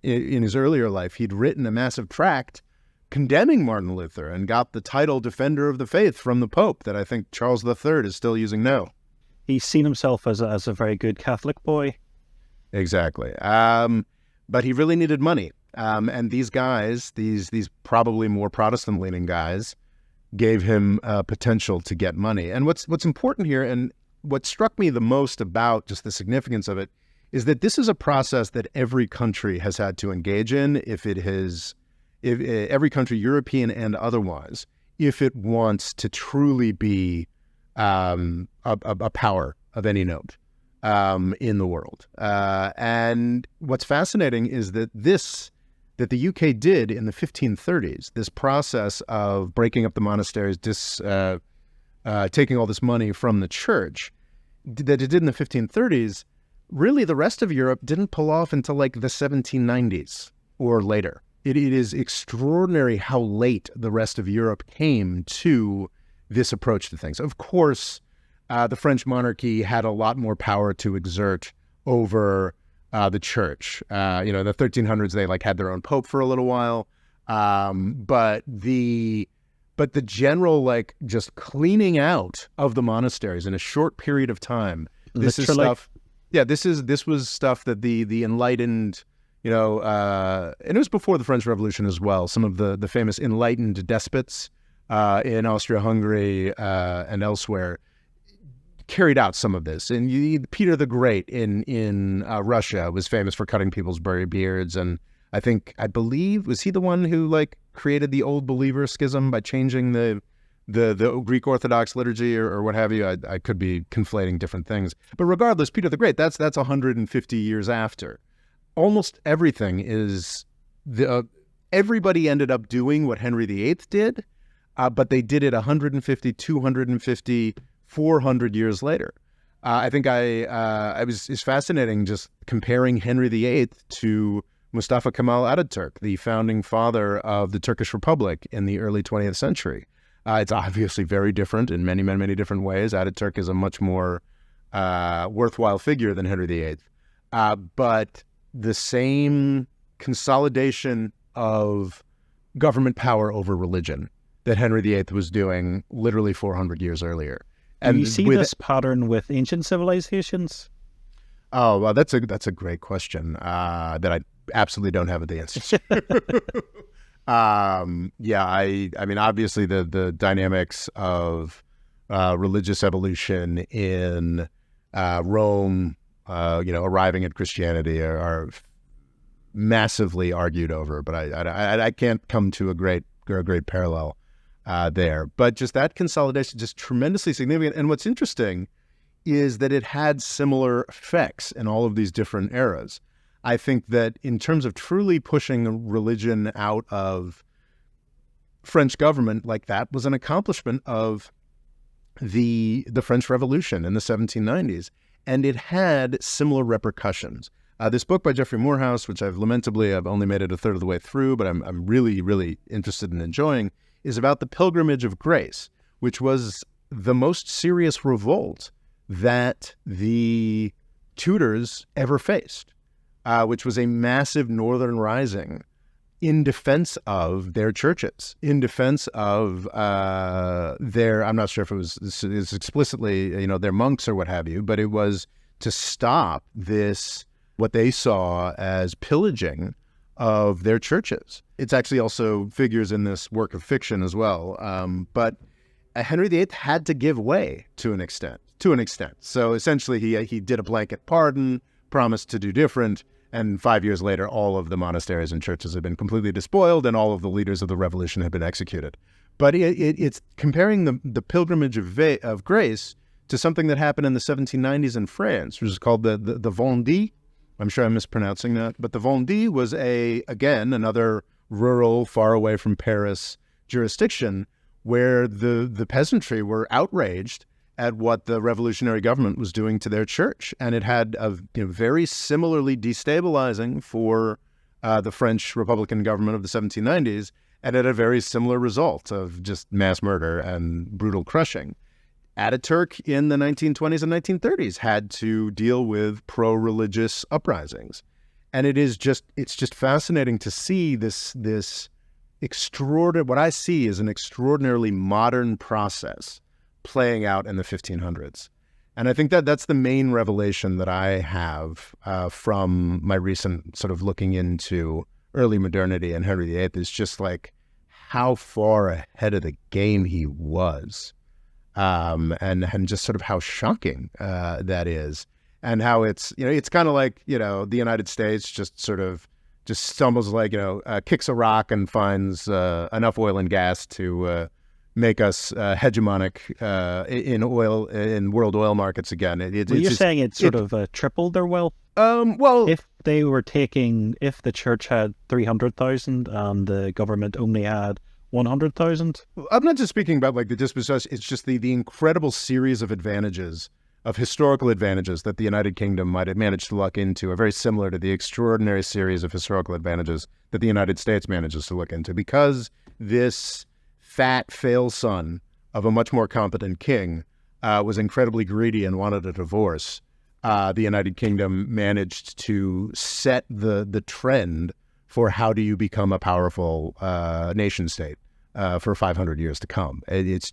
his earlier life, he'd written a massive tract condemning Martin Luther and got the title Defender of the Faith from the Pope that I think Charles III is still using now. He's seen himself as a very good Catholic boy. Exactly. But he really needed money. And these guys, these probably more Protestant-leaning guys, gave him potential to get money. And what's important here, and what struck me the most about just the significance of it, is that this is a process that every country has had to engage in, if every country, European and otherwise, if it wants to truly be a power of any note in the world. And what's fascinating is that that the UK did in the 1530s, this process of breaking up the monasteries, taking all this money from the church, that it did in the 1530s, really the rest of Europe didn't pull off until like the 1790s or later. It is extraordinary how late the rest of Europe came to this approach to things. Of course, the French monarchy had a lot more power to exert over the church. The 1300s, they had their own pope for a little while. But the general, just cleaning out of the monasteries in a short period of time, this is stuff. Yeah, this was stuff that the enlightened, and it was before the French Revolution as well. Some of the famous enlightened despots in Austria-Hungary and elsewhere carried out some of this. And Peter the Great in Russia was famous for cutting people's beards. And I believe, was he the one who created the Old Believer schism by changing the Greek Orthodox liturgy or what have you? I could be conflating different things. But regardless, Peter the Great, that's 150 years after. Almost everything is everybody ended up doing what Henry VIII did, but they did it 150, 250, 400 years later. I think it's fascinating just comparing Henry VIII to Mustafa Kemal Ataturk, the founding father of the Turkish Republic in the early 20th century. It's obviously very different in many, many, many different ways. Ataturk is a much more worthwhile figure than Henry VIII. But the same consolidation of government power over religion that Henry VIII was doing literally 400 years earlier. And do you see this pattern with ancient civilizations? Oh, well, that's a great question that I absolutely don't have the answer to. I mean, obviously the dynamics of religious evolution in Rome, arriving at Christianity are massively argued over, but I can't come to a great parallel there. But just that consolidation, just tremendously significant. And what's interesting is that it had similar effects in all of these different eras. I think that in terms of truly pushing religion out of French government, like that was an accomplishment of the French Revolution in the 1790s, and it had similar repercussions. This book by Geoffrey Moorhouse, which I've only made it a third of the way through, but I'm really, really interested in enjoying, is about the Pilgrimage of Grace, which was the most serious revolt that the Tudors ever faced, which was a massive northern rising in defense of their churches, in defense of I'm not sure if it was explicitly, their monks or what have you, but it was to stop this, what they saw as pillaging of their churches. It's actually also figures in this work of fiction as well. But Henry VIII had to give way to an extent. So essentially he did a blanket pardon, promised to do different, and 5 years later, all of the monasteries and churches had been completely despoiled and all of the leaders of the revolution had been executed. But it's comparing the Pilgrimage of Grace to something that happened in the 1790s in France, which is called the VIII. I'm sure I'm mispronouncing that. But the VIII was another rural, far away from Paris jurisdiction where the peasantry were outraged at what the revolutionary government was doing to their church. And it had a very similarly destabilizing for the French Republican government of the 1790s, and it had a very similar result of just mass murder and brutal crushing. Ataturk in the 1920s and 1930s had to deal with pro-religious uprisings. And it's just fascinating to see this extraordinary, what I see is an extraordinarily modern process playing out in the 1500s. And I think that's the main revelation that I have from my recent sort of looking into early modernity and Henry VIII is just like how far ahead of the game he was. And just sort of how shocking that is. And how it's kind of like, the United States just stumbles like, kicks a rock and finds enough oil and gas to make us hegemonic in world oil markets again. You're saying it sort of tripled their wealth? Well, if the church had 300,000 and the government only had 100,000? I'm not just speaking about like the dispossession. It's just the incredible series of advantages, of historical advantages that the United Kingdom might have managed to luck into are very similar to the extraordinary series of historical advantages that the United States manages to look into. Because this fat fail son of a much more competent king was incredibly greedy and wanted a divorce, the United Kingdom managed to set the trend for how do you become a powerful nation state for 500 years to come. It's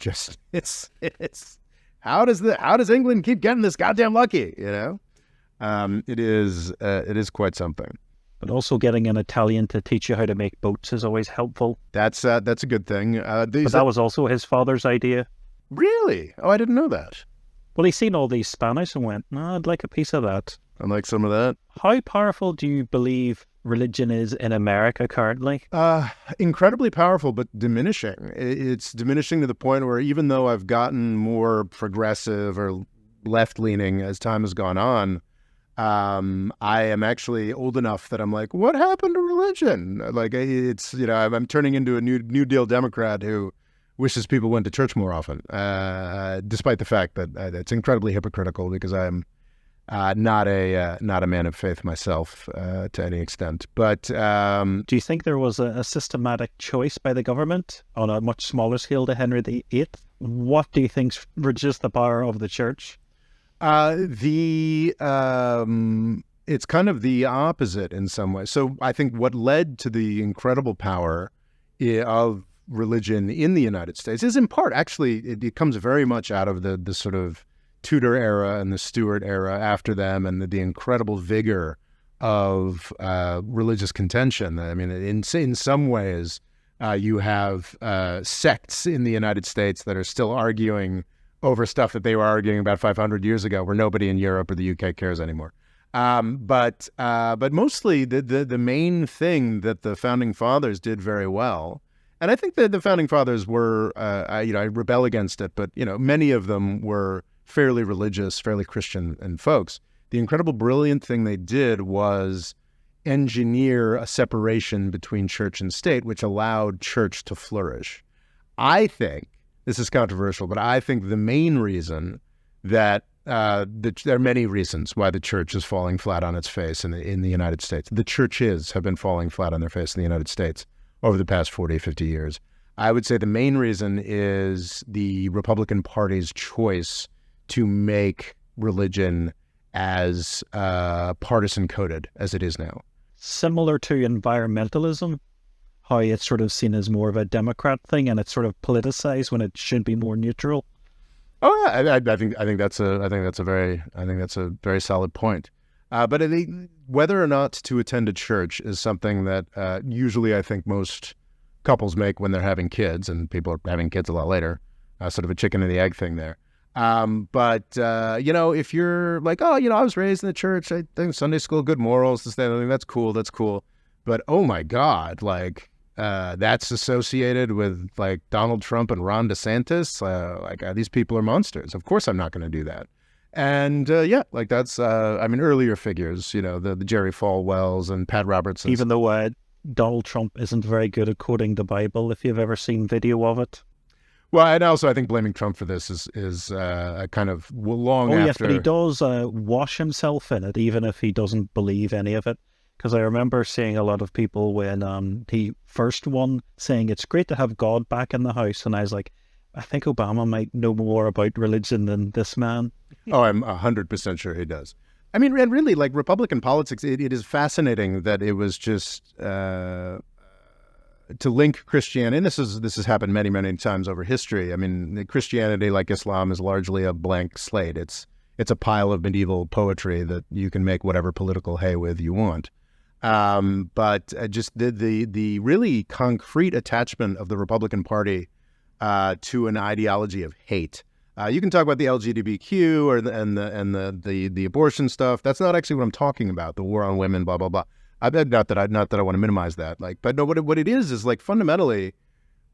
how does England keep getting this goddamn lucky? It is quite something. But also getting an Italian to teach you how to make boats is always helpful. That's a good thing. But that was also his father's idea. Really? Oh, I didn't know that. Well, he's seen all these Spanish and went, no, I'd like a piece of that. I'd like some of that. How powerful do you believe religion is in America currently? Incredibly powerful, but diminishing. It's diminishing to the point where even though I've gotten more progressive or left-leaning as time has gone on, I am actually old enough that I'm like, what happened to religion? Like it's, I'm turning into a New Deal Democrat who wishes people went to church more often, despite the fact that it's incredibly hypocritical because I'm not a man of faith myself to any extent. But Do you think there was a systematic choice by the government on a much smaller scale to Henry VIII? What do you think reduced the power of the church? It's kind of the opposite in some ways. So I think what led to the incredible power of religion in the United States is in part, actually, it comes very much out of the sort of Tudor era and the Stuart era after them, and the incredible vigor of religious contention. I mean, in some ways, you have sects in the United States that are still arguing over stuff that they were arguing about 500 years ago, where nobody in Europe or the UK cares anymore. But mostly the main thing that the founding fathers did very well, and I think that the founding fathers were, I rebel against it, but many of them were fairly religious, fairly Christian and folks. The incredible brilliant thing they did was engineer a separation between church and state, which allowed church to flourish. I think, this is controversial, but I think the main reason that there are many reasons why the church is falling flat on its face in the United States. The churches have been falling flat on their face in the United States over the past 40, 50 years. I would say the main reason is the Republican Party's choice to make religion as partisan coded as it is now. Similar to environmentalism, how it's sort of seen as more of a Democrat thing, and it's sort of politicized when it should be more neutral. Oh yeah, I think that's a very solid point. But I think whether or not to attend a church is something that usually I think most couples make when they're having kids, and people are having kids a lot later. Sort of a chicken and the egg thing there. But if you're like, oh, I was raised in the church, I think Sunday school, good morals, this, that, I think that's cool. But oh my God, like that's associated with like Donald Trump and Ron DeSantis. These people are monsters. Of course I'm not going to do that. And that's earlier figures, the Jerry Falwells and Pat Robertson. Even though Donald Trump isn't very good at quoting the Bible, if you've ever seen video of it. Well, and also I think blaming Trump for this is kind of long after. Oh yes, but he does wash himself in it, even if he doesn't believe any of it. Because I remember seeing a lot of people when he first won saying it's great to have God back in the house, and I was like, I think Obama might know more about religion than this man. Oh, I'm 100% sure he does. I mean, and really, like Republican politics, it is fascinating that it was just to link Christianity. And this has happened many, many times over history. I mean, Christianity, like Islam, is largely a blank slate. It's a pile of medieval poetry that you can make whatever political hay with you want. But just the really concrete attachment of the Republican Party to an ideology of hate. You can talk about the LGBTQ and the abortion stuff. That's not actually what I'm talking about. The war on women, blah blah blah. Not that I want to minimize that. But no, what it is like fundamentally,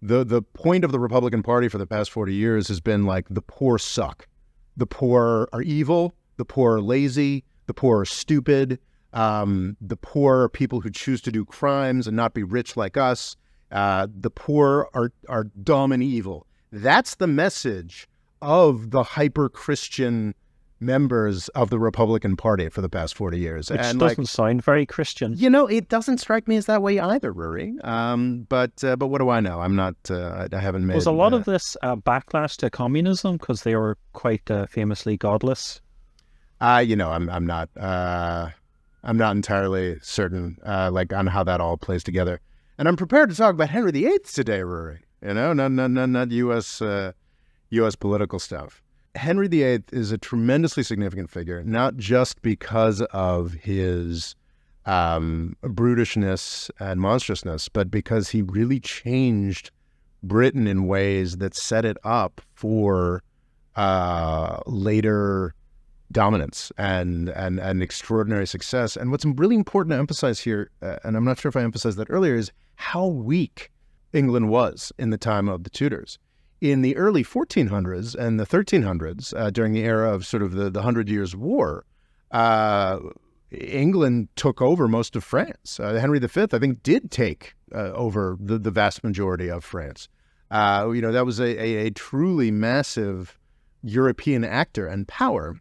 the point of the Republican Party for the past 40 years has been like the poor suck, the poor are evil, the poor are lazy, the poor are stupid, the poor are people who choose to do crimes and not be rich like us. The poor are dumb and evil. That's the message of the hyper-Christian members of the Republican Party for the past 40 years. Which doesn't sound very Christian. It doesn't strike me as that way either, Rory. But what do I know? I'm not, I haven't made... Was a lot of this backlash to communism because they were quite famously godless? I'm not entirely certain on how that all plays together. And I'm prepared to talk about Henry VIII today, Rory. Not U.S. political stuff. Henry VIII is a tremendously significant figure, not just because of his brutishness and monstrousness, but because he really changed Britain in ways that set it up for later dominance and extraordinary success. And what's really important to emphasize here, and I'm not sure if I emphasized that earlier, is how weak England was in the time of the Tudors. In the early 1400s and the 1300s, during the era of sort of the 100 Years' War, England took over most of France. Henry V, I think, did take over the vast majority of France. That was a truly massive European actor and power.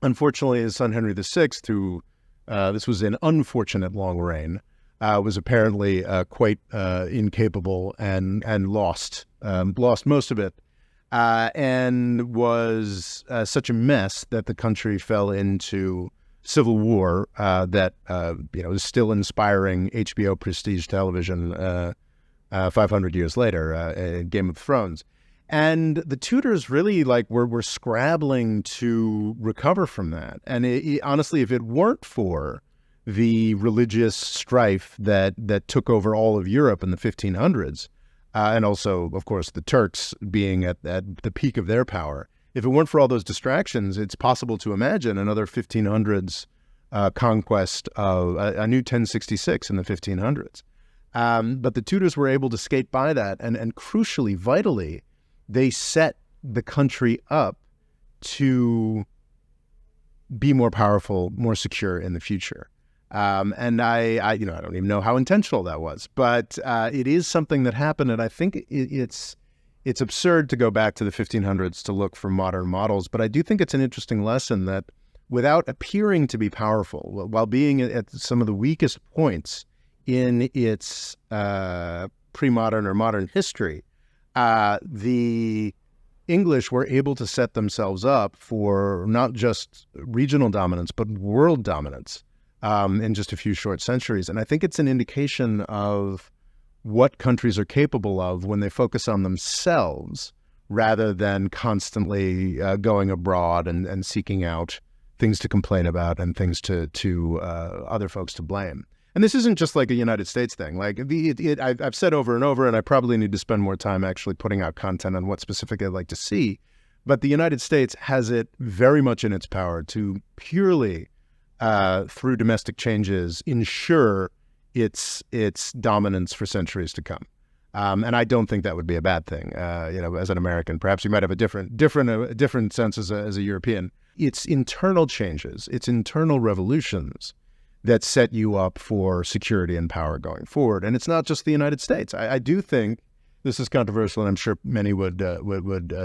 Unfortunately, his son Henry VI, who this was an unfortunate long reign, was apparently quite incapable and lost most of it, and was such a mess that the country fell into civil war that is still inspiring HBO prestige television 500 years later, Game of Thrones. And the Tudors really were scrabbling to recover from that. And honestly, if it weren't for the religious strife that took over all of Europe in the 1500s, and also, of course, the Turks being at the peak of their power, if it weren't for all those distractions, it's possible to imagine another 1500s conquest of a new 1066 in the 1500s. But the Tudors were able to skate by that, and crucially, vitally, they set the country up to be more powerful, more secure in the future. And I don't even know how intentional that was, but it is something that happened, and I think it's absurd to go back to the 1500s to look for modern models. But I do think it's an interesting lesson that without appearing to be powerful, while being at some of the weakest points in its pre-modern or modern history, the English were able to set themselves up for not just regional dominance, but world dominance in just a few short centuries. And I think it's an indication of what countries are capable of when they focus on themselves rather than constantly going abroad and seeking out things to complain about and things to other folks to blame. And this isn't just like a United States thing. I've said over and over, and I probably need to spend more time actually putting out content on what specifically I'd like to see. But the United States has it very much in its power to purely, through domestic changes, ensure its dominance for centuries to come. And I don't think that would be a bad thing. As an American, perhaps you might have a different sense as a European. It's internal changes, it's internal revolutions that set you up for security and power going forward. And it's not just the United States. I do think, this is controversial, and I'm sure many would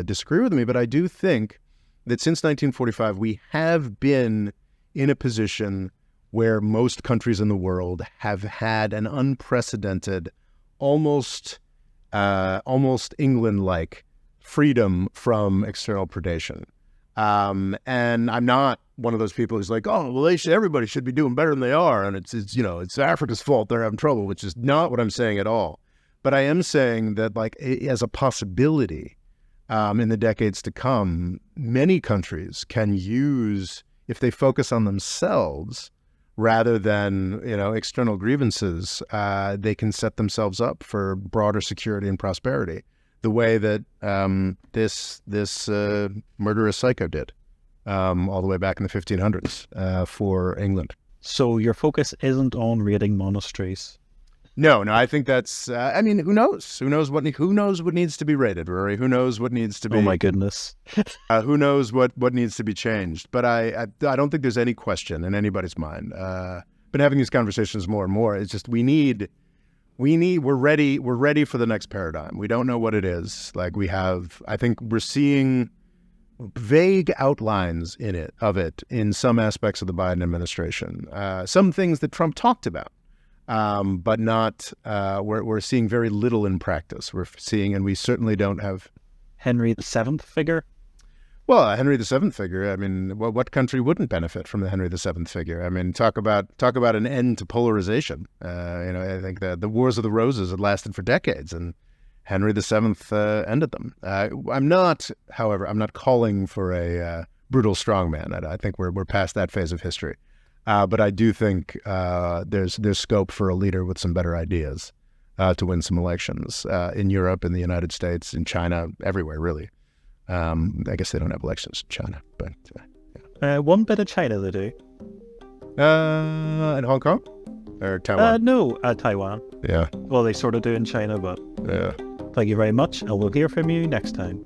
disagree with me, but I do think that since 1945, we have been in a position where most countries in the world have had an unprecedented, almost England-like freedom from external predation. And I'm not one of those people who's like, oh, well, everybody should be doing better than they are, and it's Africa's fault they're having trouble, which is not what I'm saying at all. But I am saying that, as a possibility, in the decades to come, many countries can use, if they focus on themselves rather than external grievances, they can set themselves up for broader security and prosperity, the way that this murderous psycho did all the way back in the 1500s for England. So your focus isn't on raiding monasteries? No, I think that's. Who knows? Who knows what needs to be raided, Rory? Who knows what needs to be? Oh my goodness! Who knows what needs to be changed? But I don't think there's any question in anybody's mind. Been having these conversations more and more. It's just we're ready for the next paradigm. We don't know what it is. I think we're seeing vague outlines of it in some aspects of the Biden administration. Some things that Trump talked about. But not, we're seeing very little in practice. We're seeing, and we certainly don't have... Henry VII figure? Well, a Henry VII figure, what country wouldn't benefit from the Henry VII figure? Talk about an end to polarization. I think the Wars of the Roses had lasted for decades, and Henry VII ended them. I'm not calling for a brutal strongman. I think we're past that phase of history. But I do think there's scope for a leader with some better ideas to win some elections in Europe, in the United States, in China, everywhere, really. I guess they don't have elections in China, but... Yeah. One bit of China they do. In Hong Kong? Or Taiwan? No, Taiwan. Yeah. Well, they sort of do in China, but... Yeah. Thank you very much, and we'll hear from you next time.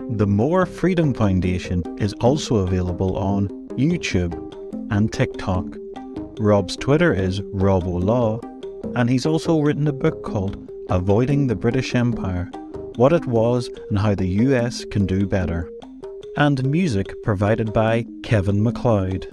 The More Freedom Foundation is also available on YouTube, and TikTok. Rob's Twitter is RobOLaw, and he's also written a book called Avoiding the British Empire: What It Was and How the US Can Do Better. And music provided by Kevin MacLeod.